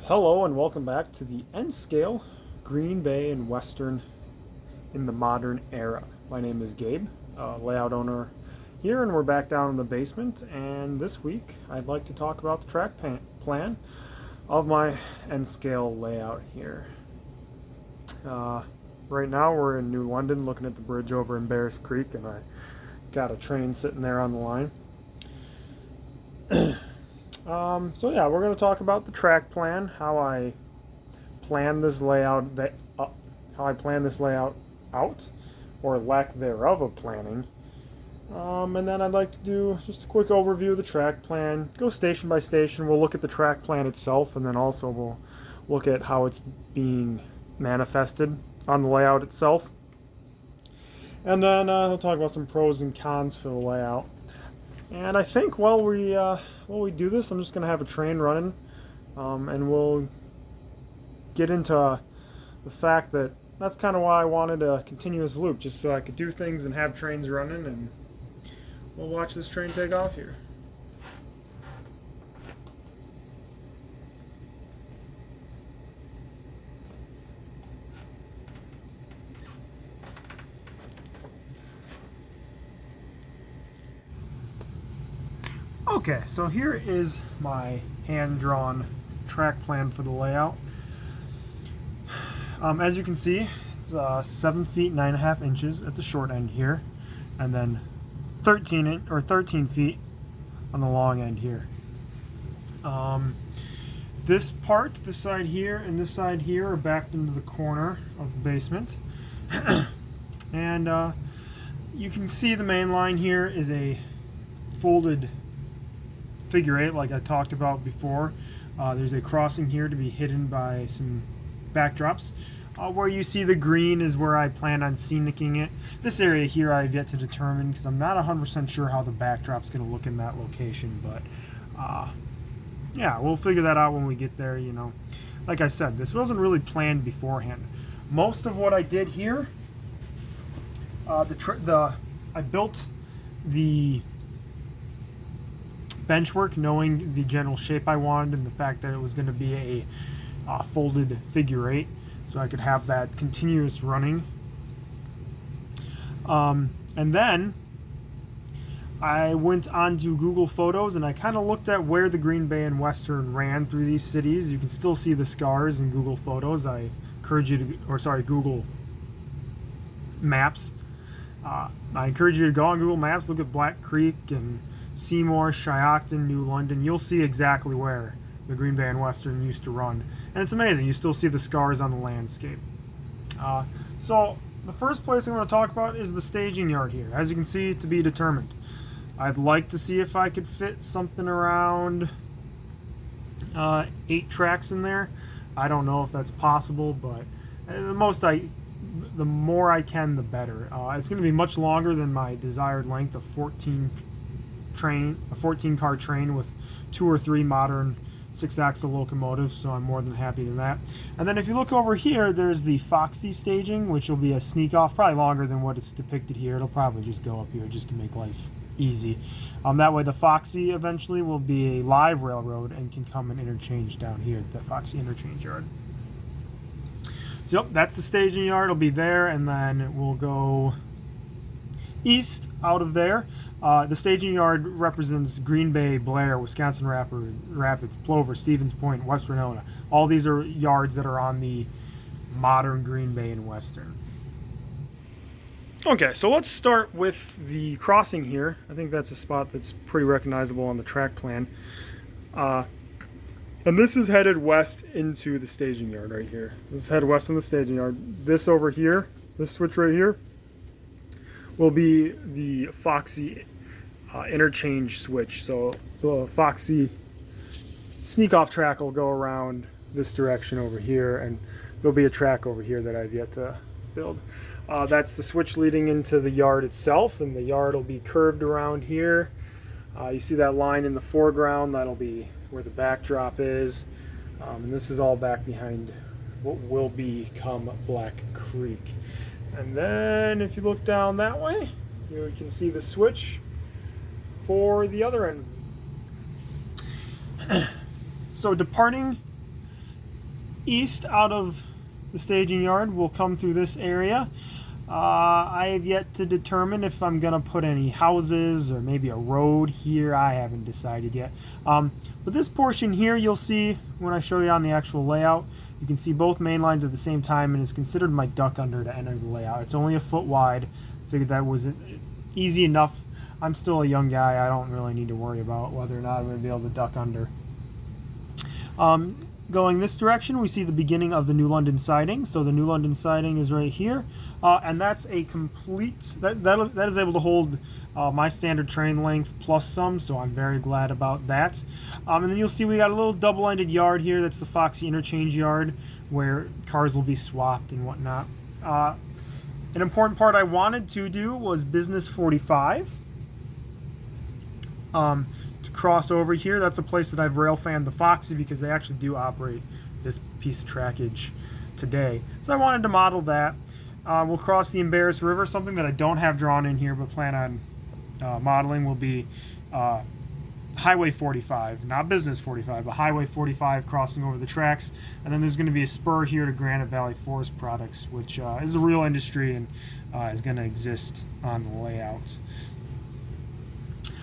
Hello and welcome back to the N Scale Green Bay and Western in the Modern Era. My name is Gabe, layout owner here, and we're back down in the basement. And this week I'd like to talk about the track plan of my N Scale layout here. Right now we're in New London looking at the bridge over in Bears Creek, and I got a train sitting there on the line. So yeah, we're going to talk about the track plan, how I plan this layout, out, or lack thereof of planning. And then I'd like to do just a quick overview of the track plan. Go station by station. We'll look at the track plan itself, and then also we'll look at how it's being manifested on the layout itself. And then we'll talk about some pros and cons for the layout. And I think while we do this, I'm just going to have a train running, and we'll get into the fact that that's kind of why I wanted a continuous loop, just so I could do things and have trains running, and we'll watch this train take off here. Okay, so here is my hand-drawn track plan for the layout. As you can see, it's 7 feet 9.5 inches at the short end here, and then 13 feet on the long end here. This side here, and this side here are backed into the corner of the basement, and you can see the main line here is a folded figure 8 like I talked about before. There's a crossing here to be hidden by some backdrops. Where you see the green is where I plan on scenicking it. This area here I've yet to determine because I'm not 100% sure how the backdrop's going to look in that location, but yeah, we'll figure that out when we get there. You know, like I said, this wasn't really planned beforehand. Most of what I did here, I built the benchwork knowing the general shape I wanted and the fact that it was going to be a folded figure 8, so I could have that continuous running. And then I went onto Google Photos and I kind of looked at where the Green Bay and Western ran through these cities. You can still see the scars in Google Photos. I encourage you to, Google Maps. I encourage you to go on Google Maps, look at Black Creek and Seymour, Shiocton, New London. You'll see exactly where the Green Bay and Western used to run. And it's amazing. You still see the scars on the landscape. So the first place I'm going to talk about is the staging yard here. As you can see, to be determined. I'd like to see if I could fit something around 8 tracks in there. I don't know if that's possible, but the more I can, the better. It's going to be much longer than my desired length of 14 car train with 2 or 3 modern 6-axle locomotives, so I'm more than happy with that. And then if you look over here, there's the Foxy staging, which will be a sneak off, probably longer than what it's depicted here. It'll probably just go up here just to make life easy. That way the Foxy eventually will be a live railroad and can come and interchange down here at the Foxy interchange yard. So yep, that's the staging yard. It'll be there, and then we'll go east out of there. The staging yard represents Green Bay, Blair, Wisconsin Rapids, Plover, Stevens Point, West Winona. All these are yards that are on the modern Green Bay and Western. Okay, so let's start with the crossing here. I think that's a spot that's pretty recognizable on the track plan. And this is headed west into the staging yard right here. This is head west in the staging yard. This over here, this switch right here, will be the Foxy interchange switch. So the Foxy sneak off track will go around this direction over here, and there'll be a track over here that I've yet to build. That's the switch leading into the yard itself, and the yard will be curved around here. You see that line in the foreground, that'll be where the backdrop is, and this is all back behind what will become Black Creek. And then if you look down that way, you can see the switch for the other end. So departing east out of the staging yard will come through this area. I have yet to determine if I'm going to put any houses or maybe a road here. I haven't decided yet. But this portion here, you'll see when I show you on the actual layout, you can see both main lines at the same time, and it's considered my duck under to enter the layout. It's only a foot wide. Figured that was easy enough. I'm still a young guy. I don't really need to worry about whether or not I'm going to be able to duck under. Going this direction, we see the beginning of the New London siding. So the New London siding is right here, and that's a complete, that is able to hold my standard train length plus some, so I'm very glad about that. And then you'll see we got a little double-ended yard here. That's the Foxy interchange yard where cars will be swapped and whatnot. An important part I wanted to do was Business 45. To cross over here, that's a place that I've rail fanned the Foxy because they actually do operate this piece of trackage today. So I wanted to model that. We'll cross the Embarrass River. Something that I don't have drawn in here but plan on modeling will be Highway 45, not Business 45, but Highway 45 crossing over the tracks. And then there's going to be a spur here to Granite Valley Forest Products, which is a real industry and is going to exist on the layout.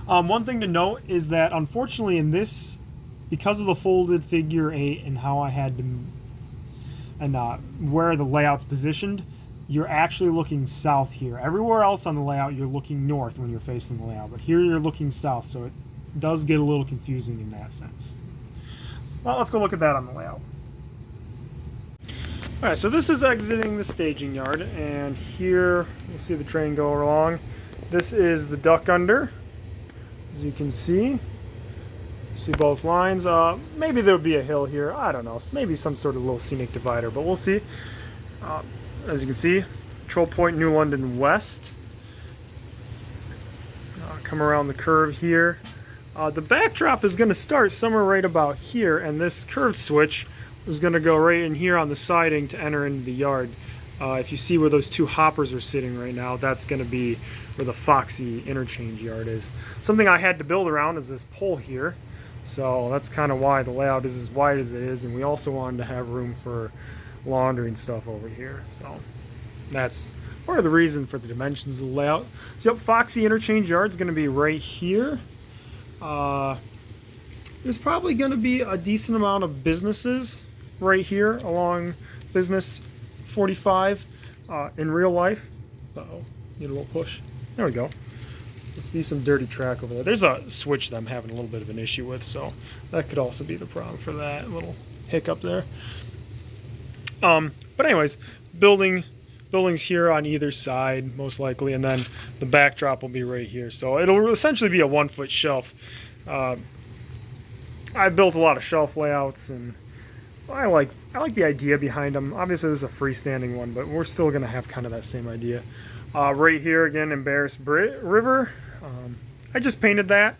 One thing to note is that unfortunately in this, because of the folded figure 8 and how I had to, and where the layout's positioned, you're actually looking south here. Everywhere else on the layout you're looking north when you're facing the layout, but here you're looking south, so it does get a little confusing in that sense. Well, let's go look at that on the layout. Alright, so this is exiting the staging yard, and here you'll see the train go along. This is the duck under. As you can see both lines. Maybe there'll be a hill here. I don't know. Maybe some sort of little scenic divider, but we'll see. As you can see, Control Point New London West. Come around the curve here. The backdrop is going to start somewhere right about here, and this curved switch is going to go right in here on the siding to enter into the yard. If you see where those two hoppers are sitting right now, that's going to be where the Foxy interchange yard is. Something I had to build around is this pole here, so that's kind of why the layout is as wide as it is, and we also wanted to have room for laundry and stuff over here, so that's part of the reason for the dimensions of the layout. So yep, Foxy interchange yard is going to be right here. There's probably going to be a decent amount of businesses right here along Business 45 in real life. Uh-oh, need a little push. There we go. Must be some dirty track over there. There's a switch that I'm having a little bit of an issue with, so that could also be the problem for that little hiccup there. But anyways, buildings here on either side, most likely, and then the backdrop will be right here. So it'll essentially be a 1-foot shelf. I built a lot of shelf layouts, and I like the idea behind them. Obviously, this is a freestanding one, but we're still going to have kind of that same idea. Right here, again, Embarrass River. I just painted that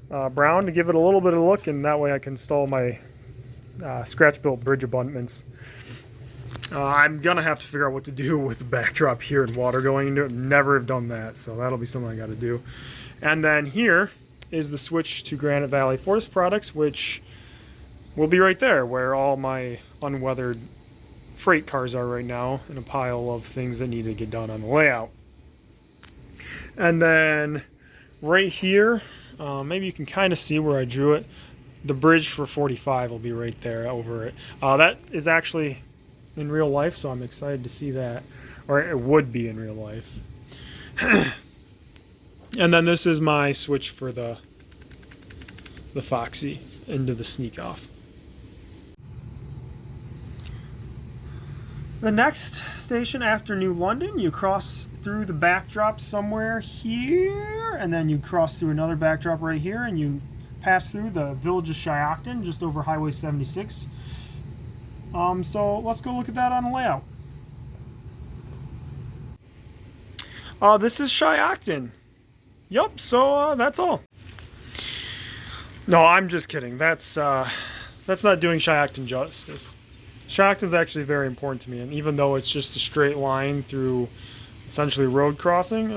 brown to give it a little bit of look, and that way I can install my scratch-built bridge abutments. I'm going to have to figure out what to do with the backdrop here and water going into it. Never have done that, so that'll be something I got to do. And then here is the switch to Granite Valley Forest Products, which will be right there where all my unweathered freight cars are right now in a pile of things that need to get done on the layout. And then right here, maybe you can kind of see where I drew it. The bridge for 45 will be right there over it. That is actually in real life, so I'm excited to see that, or it would be in real life. And then this is my switch for the Foxy into the sneak off. The next station after New London, you cross through the backdrop somewhere here, and then you cross through another backdrop right here, and you pass through the village of Shiocton, just over Highway 76. So let's go look at that on the layout. This is Shiocton. Yup, so that's all. No, I'm just kidding. That's not doing Shiocton justice. Shiocton is actually very important to me, and even though it's just a straight line through essentially road crossing,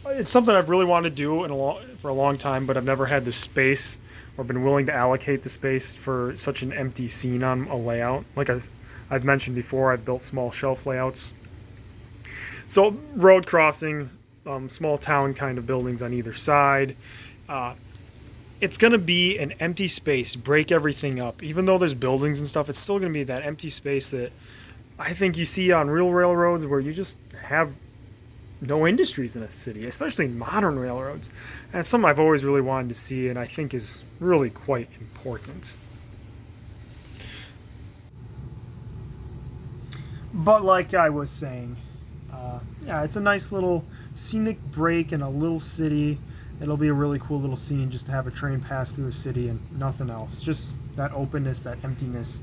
It's something I've really wanted to do for a long time, but I've never had the space or been willing to allocate the space for such an empty scene on a layout. Like I've mentioned before, I've built small shelf layouts. So road crossing, small town kind of buildings on either side. It's going to be an empty space, break everything up. Even though there's buildings and stuff, it's still going to be that empty space that I think you see on real railroads where you just have no industries in a city, especially modern railroads. And it's something I've always really wanted to see and I think is really quite important. But like I was saying, yeah, it's a nice little scenic break in a little city. It'll be a really cool little scene just to have a train pass through a city and nothing else. Just that openness, that emptiness,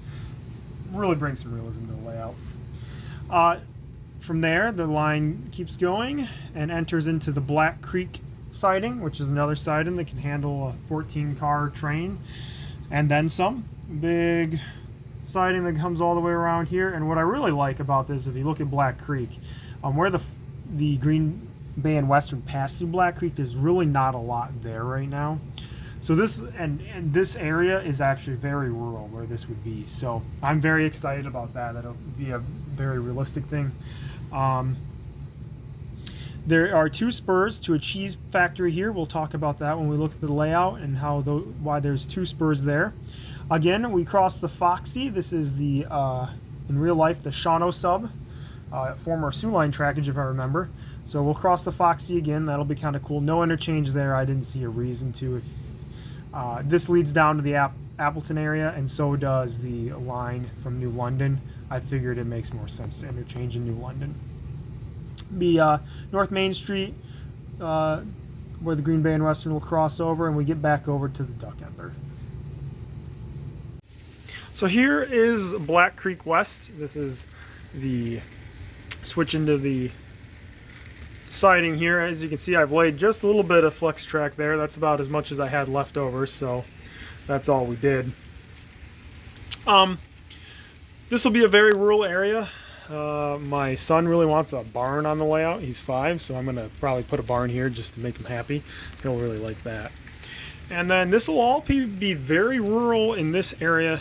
really brings some realism to the layout. From there, the line keeps going and enters into the Black Creek siding, which is another siding that can handle a 14-car train and then some. Big siding that comes all the way around here. And what I really like about this, if you look at Black Creek, where the Green Bay and Western pass through Black Creek, there's really not a lot there right now. So this and this area is actually very rural where this would be. So I'm very excited about that. That'll be a very realistic thing. There are 2 spurs to a cheese factory here. We'll talk about that when we look at the layout and why there's 2 spurs there. Again, we cross the Foxy. This is the in real life the Shawano sub, former Sioux Line trackage if I remember. So we'll cross the Foxy again. That'll be kind of cool. No interchange there. I didn't see a reason to. This leads down to the Appleton area, and so does the line from New London. I figured it makes more sense to interchange in New London. Be North Main Street, where the Green Bay and Western will cross over, and we get back over to the Duck Ender. So here is Black Creek West. This is the switch into the siding here. As you can see, I've laid just a little bit of flex track there. That's about as much as I had left over, so that's all we did. This will be a very rural area. My son really wants a barn on the layout. He's 5, so I'm going to probably put a barn here just to make him happy. He'll really like that. And then this will all be very rural in this area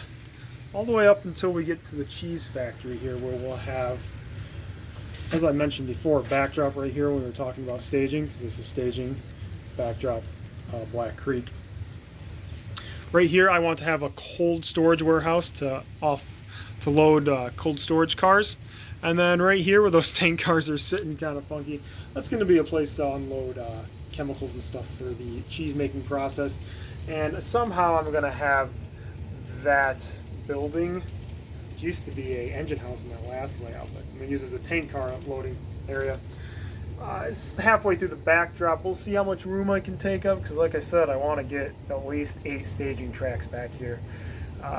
all the way up until we get to the cheese factory here, where we'll have, as I mentioned before, backdrop right here when we were talking about staging, because this is staging, backdrop Black Creek. Right here I want to have a cold storage warehouse to load cold storage cars. And then right here where those tank cars are sitting kind of funky, that's going to be a place to unload chemicals and stuff for the cheese making process. And somehow I'm going to have that building, which used to be a engine house in that last layout, but I'm going to use as a tank car unloading area. It's halfway through the backdrop. We'll see how much room I can take up, because like I said, I want to get at least 8 staging tracks back here.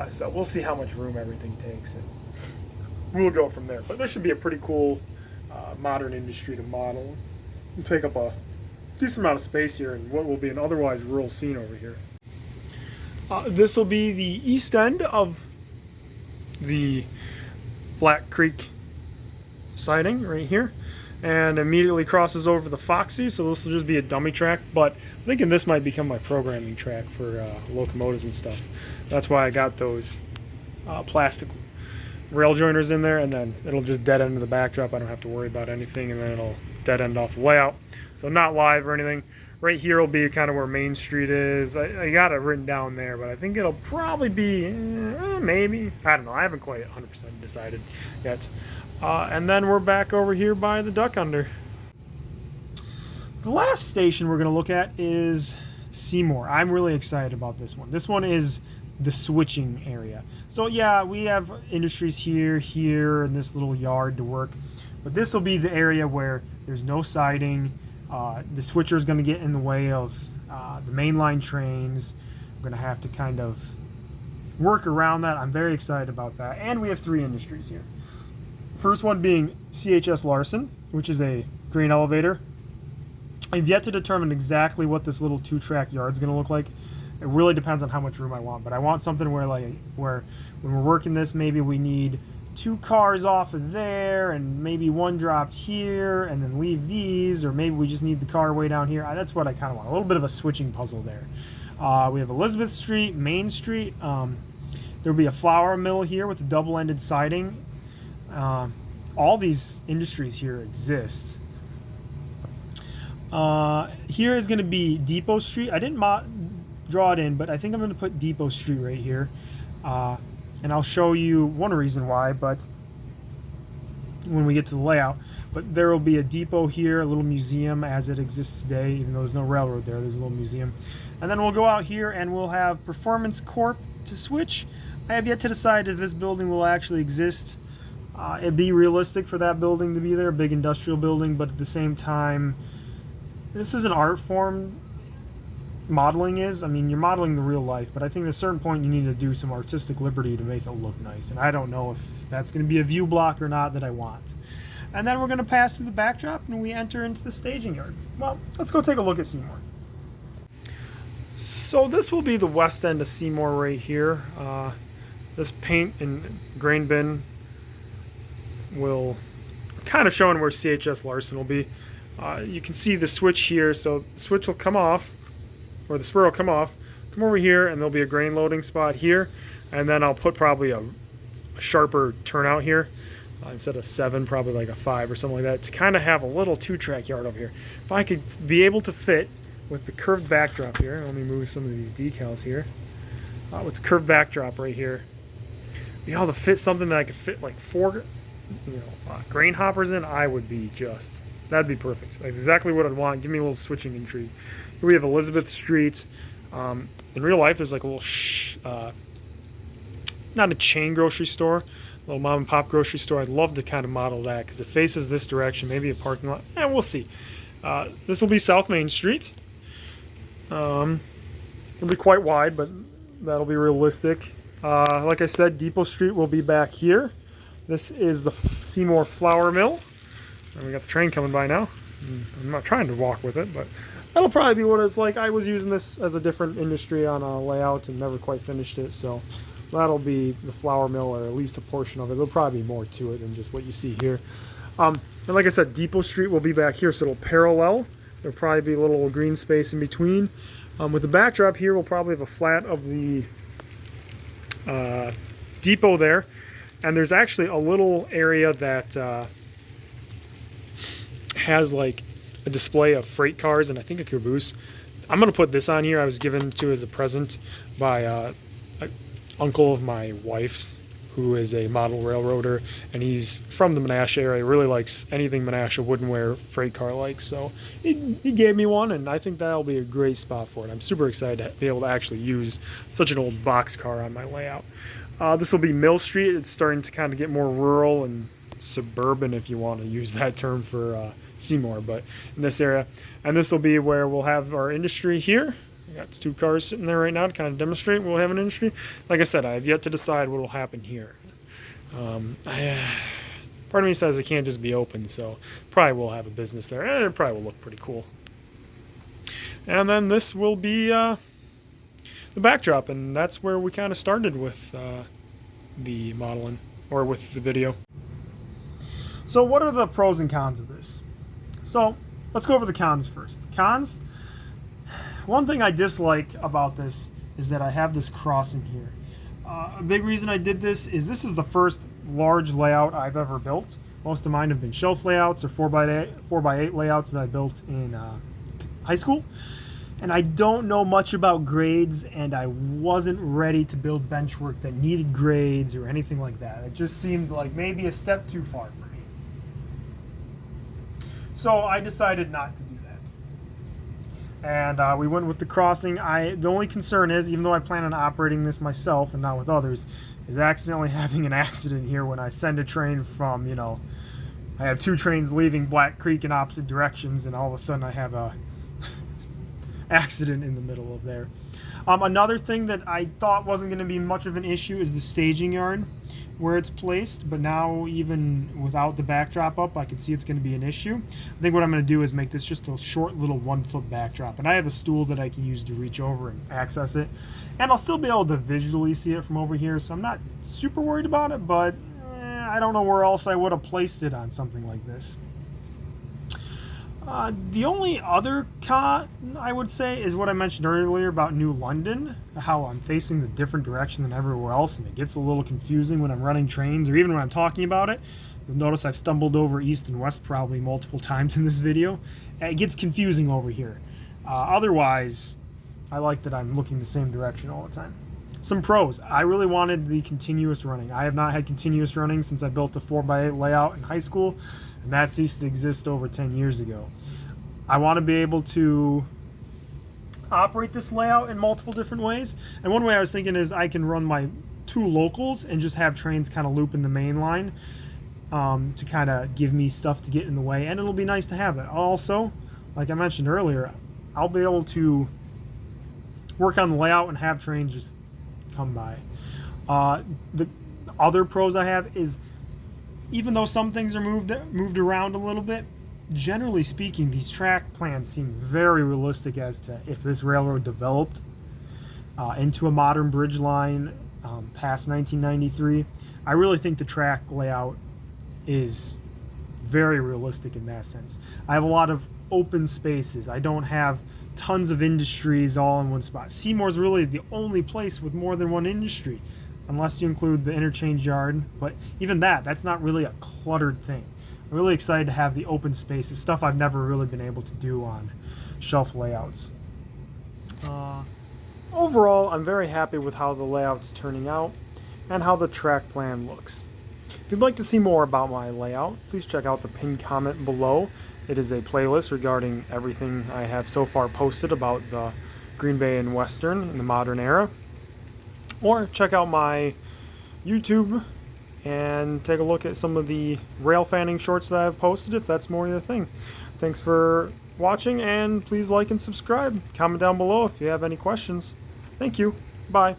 So we'll see how much room everything takes, and we'll go from there. But this should be a pretty cool modern industry to model. We'll take up a decent amount of space here in what will be an otherwise rural scene over here. This will be the east end of the Black Creek siding right here, and immediately crosses over the Foxy, so this will just be a dummy track, but I'm thinking this might become my programming track for locomotives and stuff. That's why I got those plastic rail joiners in there, and then it'll just dead end to the backdrop. I don't have to worry about anything, and then it'll dead end off the layout. So not live or anything. Right here will be kind of where Main Street is. I got it written down there, but I think it'll probably be, maybe. I don't know. I haven't quite 100% decided yet. And then we're back over here by the Duck Under. The last station we're going to look at is Seymour. I'm really excited about this one. This one is the switching area. So yeah, we have industries here, and this little yard to work. But this will be the area where there's no siding. The switcher is going to get in the way of the mainline trains. We're going to have to kind of work around that. I'm very excited about that. And we have 3 industries here. First one being CHS Larson, which is a grain elevator. I've yet to determine exactly what this little 2-track yard is going to look like. It really depends on how much room I want, but I want something where when we're working this, maybe we need 2 cars off of there, and maybe one dropped here, and then leave these, or maybe we just need the car way down here. That's what I kind of want. A little bit of a switching puzzle there. We have Elizabeth Street, Main Street. There'll be a flour mill here with a double-ended siding. All these industries here exist. Here is going to be Depot Street. I didn't draw it in, but I think I'm going to put Depot Street right here. And I'll show you one reason why, but when we get to the layout. But there will be a depot here, a little museum as it exists today, even though there's no railroad there, there's a little museum. And then we'll go out here and we'll have Performance Corp to switch. I have yet to decide if this building will actually exist. It'd be realistic for that building to be there, a big industrial building, but at the same time, this is an art form. Modeling is, I mean, you're modeling the real life, but I think at a certain point you need to do some artistic liberty to make it look nice, and I don't know if that's going to be a view block or not that I want. And then we're going to pass through the backdrop and we enter into the staging yard. Well, let's go take a look at Seymour. So this will be the west end of Seymour right here. This paint and grain bin will kind of showing where CHS Larson will be. You can see the switch here, so the switch will come off, or the spur will come off, come over here, and there'll be a grain loading spot here, and then I'll put probably a sharper turnout here. Instead of 7, probably like a 5 or something like that, to kind of have a little 2-track yard over here. If I could be able to fit with the curved backdrop here, let me move some of these decals here, with the curved backdrop right here, be able to fit something that I could fit like 4 grain hoppers in, I would be just, that'd be perfect. That's exactly what I'd want. Give me a little switching intrigue. Here we have Elizabeth Street. In real life, there's like a little, not a chain grocery store, a little mom and pop grocery store. I'd love to kind of model that because it faces this direction, maybe a parking lot. We'll see. This will be South Main Street. It'll be quite wide, but that'll be realistic. Like I said, Depot Street will be back here. This is the Seymour Flour Mill. And we got the train coming by now. I'm not trying to walk with it, but that'll probably be what it's like. I was using this as a different industry on a layout and never quite finished it, so that'll be the flour mill, or at least a portion of it. There'll probably be more to it than just what you see here. And like I said, Depot Street will be back here, so it'll parallel. There'll probably be a little green space in between. With the backdrop here, we'll probably have a flat of the depot there. And there's actually a little area that has like a display of freight cars and I think a caboose. I'm going to put this on here. I was given to as a present by an uncle of my wife's, who is a model railroader, and he's from the Menasha area. He really likes anything Menasha wooden wear freight car like, so he gave me one, and I think that'll be a great spot for it. I'm super excited to be able to actually use such an old box car on my layout. This will be Mill Street. It's starting to kind of get more rural and suburban, if you want to use that term for Seymour, but in this area. And this will be where we'll have our industry here. We got 2 cars sitting there right now to kind of demonstrate we'll have an industry. Like I said, I have yet to decide what will happen here. Part of me says it can't just be open, so probably will have a business there, and it probably will look pretty cool. And then this will be the backdrop, and that's where we kind of started with the modeling, or with the video. So what are the pros and cons of this? So let's go over the cons first. Cons? One thing I dislike about this is that I have this crossing here. A big reason I did this is the first large layout I've ever built. Most of mine have been shelf layouts or 4x8 layouts that I built in high school. And I don't know much about grades, and I wasn't ready to build bench work that needed grades or anything like that. It just seemed like maybe a step too far for me. So I decided not to do that. And we went with the crossing. The only concern is, even though I plan on operating this myself and not with others, is accidentally having an accident here when I send a train from, I have 2 trains leaving Black Creek in opposite directions, and all of a sudden I have a accident in the middle of there. Another thing that I thought wasn't going to be much of an issue is the staging yard where it's placed, but now even without the backdrop up, I can see it's going to be an issue. I think what I'm going to do is make this just a short little 1-foot backdrop, and I have a stool that I can use to reach over and access it, and I'll still be able to visually see it from over here, so I'm not super worried about it, but I don't know where else I would have placed it on something like this. The only other con I would say is what I mentioned earlier about New London, how I'm facing the different direction than everywhere else, and it gets a little confusing when I'm running trains or even when I'm talking about it. You'll notice I've stumbled over east and west probably multiple times in this video. It gets confusing over here. Otherwise, I like that I'm looking the same direction all the time. Some pros. I really wanted the continuous running. I have not had continuous running since I built a 4x8 layout in high school, and that ceased to exist over 10 years ago. I want to be able to operate this layout in multiple different ways. And one way I was thinking is I can run my 2 locals and just have trains kind of loop in the main line to kind of give me stuff to get in the way. And it'll be nice to have that. Also, like I mentioned earlier, I'll be able to work on the layout and have trains just come by. The other pros I have is, even though some things are moved around a little bit, generally speaking, these track plans seem very realistic as to if this railroad developed into a modern bridge line past 1993. I really think the track layout is very realistic in that sense. I have a lot of open spaces. I don't have tons of industries all in one spot. Seymour's really the only place with more than one industry, unless you include the interchange yard. But even that's not really a cluttered thing. I'm really excited to have the open spaces, stuff I've never really been able to do on shelf layouts. Overall, I'm very happy with how the layout's turning out and how the track plan looks. If you'd like to see more about my layout, please check out the pinned comment below. It is a playlist regarding everything I have so far posted about the Green Bay and Western in the modern era. Or check out my YouTube and take a look at some of the rail fanning shorts that I've posted if that's more your thing. Thanks for watching, and please like and subscribe. Comment down below if you have any questions. Thank you. Bye.